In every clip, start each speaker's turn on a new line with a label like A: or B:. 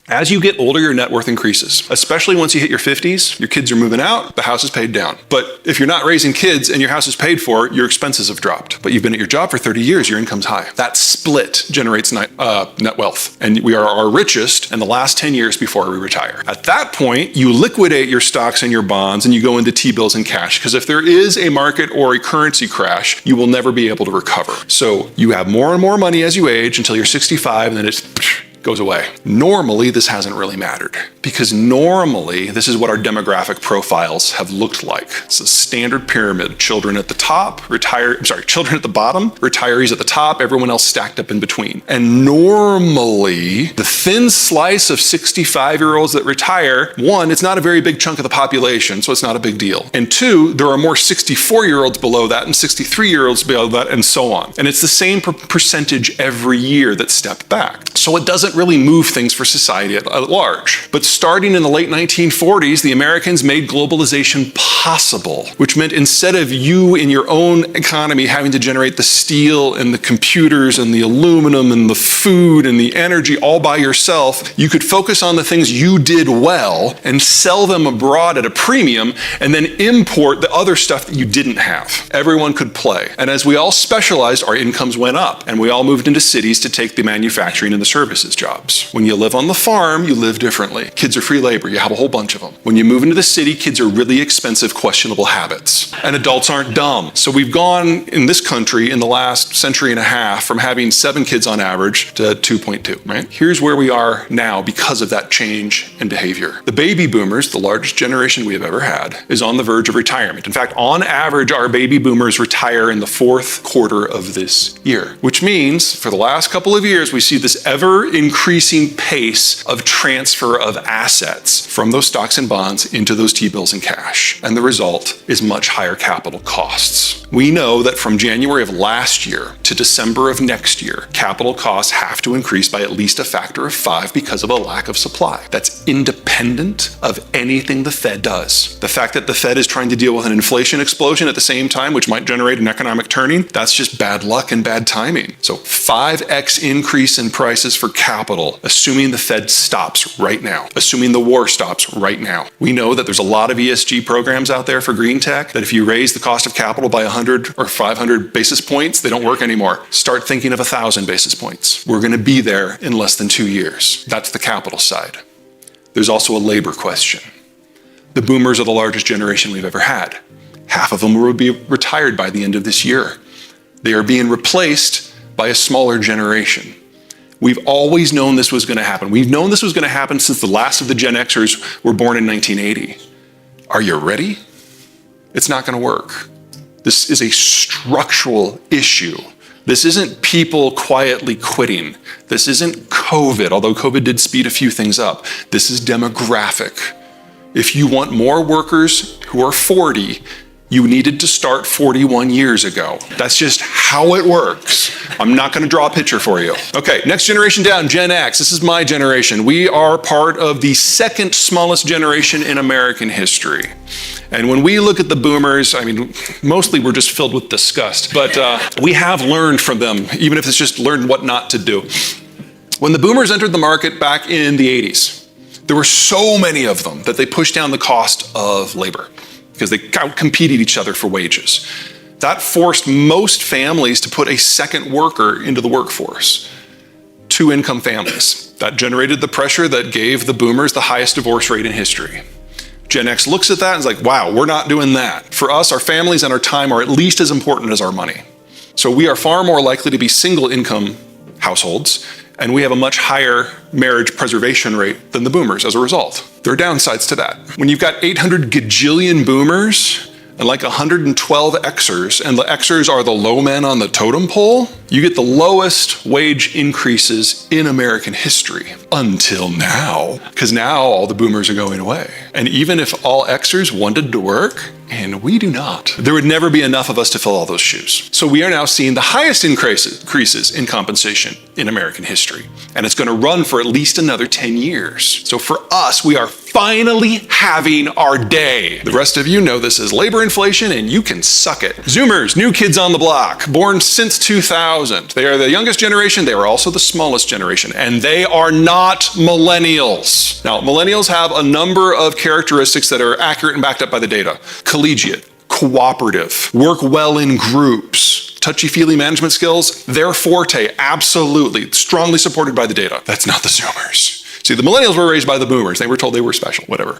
A: As you get older, your net worth increases, especially once you hit your 50s. Your kids are moving out, the house is paid down. But if you're not raising kids and your house is paid for, your expenses have dropped. But you've been at your job for 30 years, your income's high. That split generates net wealth. And we are our richest in the last 10 years before we retire. At that point, you liquidate your stocks and your bonds and you go into T-bills and cash. Because if there is a market or a currency crash, you will never be able to recover. So you have more and more money as you age until you're 65, and then it's goes away. Normally, this hasn't really mattered, because normally this is what our demographic profiles have looked like. It's a standard pyramid. Children at the top, children at the bottom, retirees at the top, everyone else stacked up in between. And normally, the thin slice of 65-year-olds that retire, one, it's not a very big chunk of the population, so it's not a big deal. And two, there are more 64-year-olds below that and 63-year-olds below that, and so on. And it's the same percentage every year that step back. So it doesn't really move things for society at large. But starting in the late 1940s, the Americans made globalization possible, which meant instead of you in your own economy having to generate the steel and the computers and the aluminum and the food and the energy all by yourself, you could focus on the things you did well and sell them abroad at a premium and then import the other stuff that you didn't have. Everyone could play. And as we all specialized, our incomes went up and we all moved into cities to take the manufacturing and the services jobs. When you live on the farm, you live differently. Kids are free labor. You have a whole bunch of them. When you move into the city, kids are really expensive, questionable habits. And adults aren't dumb. So we've gone in this country in the last century and a half from having 7 kids on average to 2.2, right? Here's where we are now because of that change in behavior. The baby boomers, the largest generation we have ever had, is on the verge of retirement. In fact, on average, our baby boomers retire in the 4th quarter of this year, which means for the last couple of years, we see this ever increasing pace of transfer of assets from those stocks and bonds into those T-bills and cash. And the result is much higher capital costs. We know that from January of last year to December of next year, capital costs have to increase by at least a factor of 5 because of a lack of supply. That's independent of anything the Fed does. The fact that the Fed is trying to deal with an inflation explosion at the same time, which might generate an economic turning, that's just bad luck and bad timing. So 5x increase in prices for capital, assuming the Fed stops right now, assuming the war stops right now. We know that there's a lot of ESG programs out there for green tech that if you raise the cost of capital by 100 or 500 basis points, they don't work anymore. Start thinking of 1,000 basis points. We're going to be there in less than 2 years. That's the capital side. There's also a labor question. The boomers are the largest generation we've ever had. Half of them will be retired by the end of this year. They are being replaced by a smaller generation. We've always known this was going to happen. We've known this was going to happen since the last of the Gen Xers were born in 1980. Are you ready? It's not going to work. This is a structural issue. This isn't people quietly quitting. This isn't COVID, although COVID did speed a few things up. This is demographic. If you want more workers who are 40, you needed to start 41 years ago. That's just how it works. I'm not going to draw a picture for you. Okay, next generation down, Gen X. This is my generation. We are part of the second smallest generation in American history. And when we look at the boomers, I mean, mostly we're just filled with disgust, but we have learned from them, even if it's just learned what not to do. When the boomers entered the market back in the 80s, there were so many of them that they pushed down the cost of labor because they competed each other for wages. That forced most families to put a second worker into the workforce. 2-income families. That generated the pressure that gave the boomers the highest divorce rate in history. Gen X looks at that and is like, wow, we're not doing that. For us, our families and our time are at least as important as our money. So we are far more likely to be single-income households, and we have a much higher marriage preservation rate than the boomers as a result. There are downsides to that. When you've got 800 gajillion boomers and like 112 Xers, and the Xers are the low men on the totem pole, you get the lowest wage increases in American history until now, because now all the boomers are going away. And even if all Xers wanted to work, And we do not. There would never be enough of us to fill all those shoes. So we are now seeing the highest increases in compensation in American history. And it's going to run for at least another 10 years. So for us, we are finally having our day. The rest of you know this is labor inflation and you can suck it. Zoomers, new kids on the block, born since 2000. They are the youngest generation. They are also the smallest generation. And they are not millennials. Now, millennials have a number of characteristics that are accurate and backed up by the data. Collegiate, cooperative, work well in groups, touchy-feely management skills, their forte, absolutely, strongly supported by the data. That's not the Zoomers. See, the millennials were raised by the boomers. They were told they were special, whatever.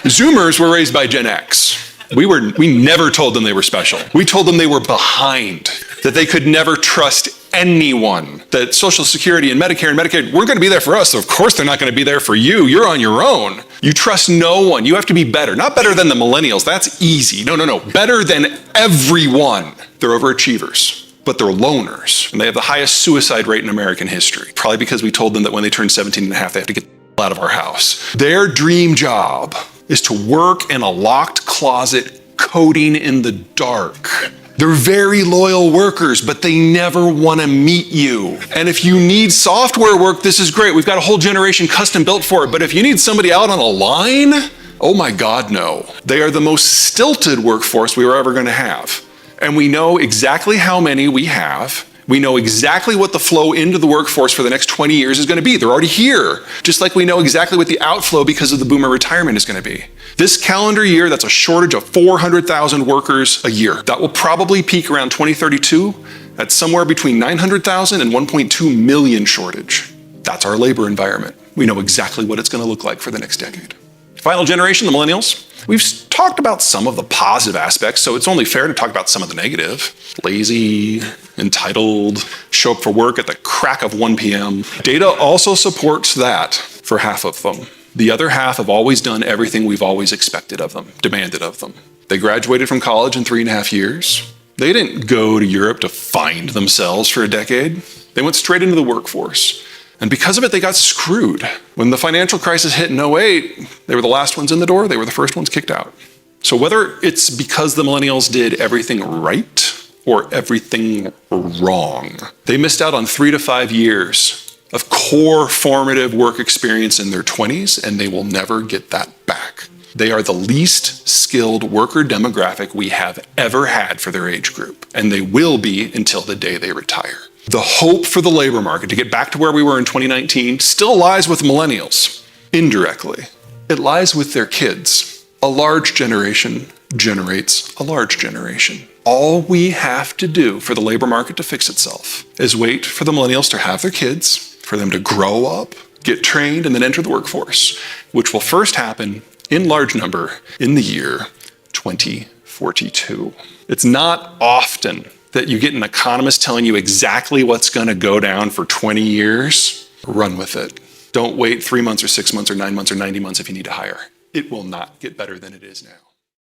A: Zoomers were raised by Gen X. We never told them they were special. We told them they were behind, that they could never trust anyone, that Social Security and Medicare and Medicaid weren't going to be there for us, so of course they're not going to be there for you. You're on your own. You trust no one. You have to be better. Not better than the millennials. That's easy. No. Better than everyone. They're overachievers. But they're loners, and they have the highest suicide rate in American history. Probably because we told them that when they turn 17 and a half, they have to get out of our house. Their dream job is to work in a locked closet coding in the dark. They're very loyal workers, but they never want to meet you. And if you need software work, this is great. We've got a whole generation custom built for it. But if you need somebody out on a line, oh my God, no. They are the most stilted workforce we were ever going to have. And we know exactly how many we have. We know exactly what the flow into the workforce for the next 20 years is going to be. They're already here. Just like we know exactly what the outflow because of the boomer retirement is going to be. This calendar year, that's a shortage of 400,000 workers a year. That will probably peak around 2032 at somewhere between 900,000 and 1.2 million shortage. That's our labor environment. We know exactly what it's going to look like for the next decade. Final generation, the millennials. We've talked about some of the positive aspects, so it's only fair to talk about some of the negative. Lazy, entitled, show up for work at the crack of 1 p.m. Data also supports that for half of them. The other half have always done everything we've always expected of them, demanded of them. They graduated from college in 3.5 years. They didn't go to Europe to find themselves for a decade. They went straight into the workforce. And because of it, they got screwed. When the financial crisis hit in 2008, they were the last ones in the door. They were the first ones kicked out. So whether it's because the millennials did everything right or everything wrong, they missed out on 3 to 5 years of core formative work experience in their 20s, and they will never get that back. They are the least skilled worker demographic we have ever had for their age group, and they will be until the day they retire. The hope for the labor market to get back to where we were in 2019 still lies with millennials, indirectly. It lies with their kids. A large generation generates a large generation. All we have to do for the labor market to fix itself is wait for the millennials to have their kids, for them to grow up, get trained, and then enter the workforce, which will first happen in large number in the year 2042. It's not often that you get an economist telling you exactly what's going to go down for 20 years. Run with it. Don't wait 3 months or 6 months or 9 months or 90 months if you need to hire. It will not get better than it is now.